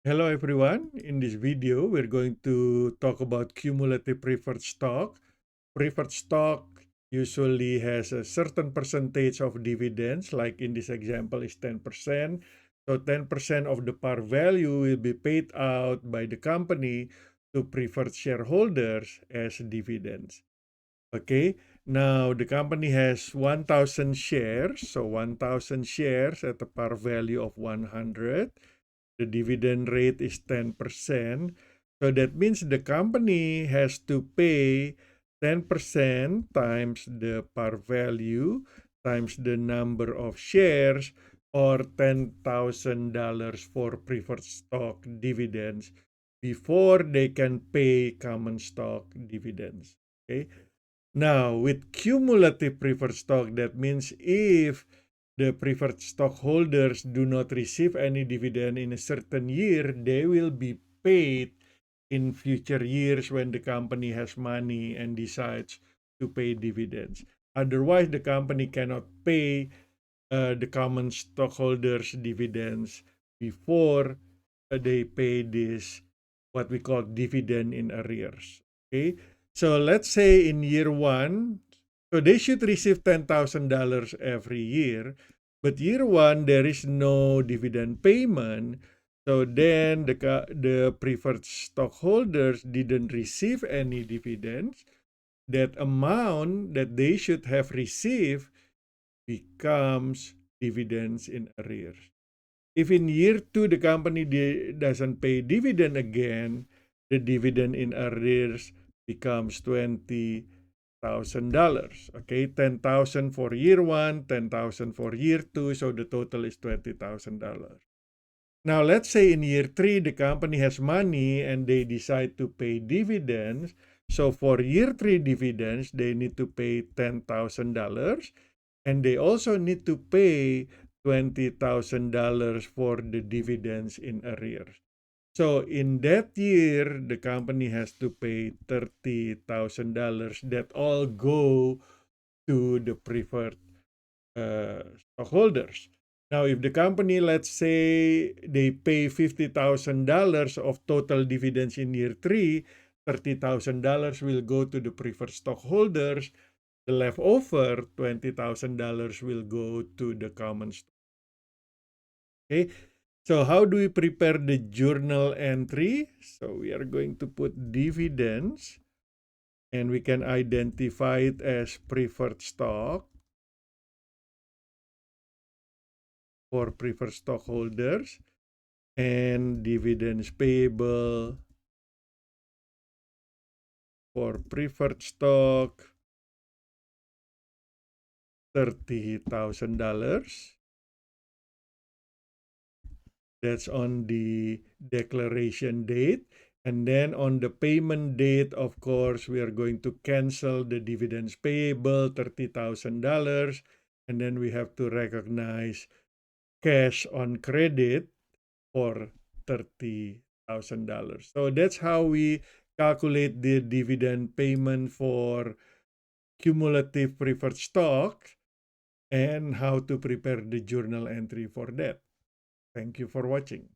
Hello everyone. In this video, we're going to talk about cumulative preferred stock. Preferred stock usually has a certain percentage of dividends, like in this example is 10%. So 10% of the par value will be paid out by the company to preferred shareholders as dividends. Okay, now the company has 1,000 shares, so 1,000 shares at a par value of 100. The dividend rate is 10%. So that means the company has to pay 10% times the par value times the number of shares, or $10,000 for preferred stock dividends before they can pay common stock dividends. Okay. Now, with cumulative preferred stock, that means if the preferred stockholders do not receive any dividend in a certain year, they will be paid in future years when the company has money and decides to pay dividends. Otherwise, the company cannot pay the common stockholders dividends before they pay this, what we call dividend in arrears. Okay, so let's say in year one, so they should receive $10,000 every year, but year one there is no dividend payment. So then the preferred stockholders didn't receive any dividends. That amount that they should have received becomes dividends in arrears. If in year two the company doesn't pay dividend again, the dividend in arrears becomes $20,000. Okay, 10,000 for year one, 10,000 for year two, so the total is $20,000. Now let's say in year three the company has money and they decide to pay dividends. So for year three dividends, they need to pay $10,000, and they also need to pay $20,000 for the dividends in arrears. So in that year, the company has to pay $30,000 that all go to the preferred stockholders. Now, if the company, let's say, they pay $50,000 of total dividends in year three, $30,000 will go to the preferred stockholders. The leftover $20,000 will go to the common stock. Okay, so how do we prepare the journal entry? So we are going to put dividends, and we can identify it as preferred stock for preferred stockholders, and dividends payable for preferred stock, $30,000. That's on the declaration date. And then on the payment date, of course, we are going to cancel the dividends payable, $30,000. And then we have to recognize cash on credit for $30,000. So that's how we calculate the dividend payment for cumulative preferred stock, and how to prepare the journal entry for that. Thank you for watching.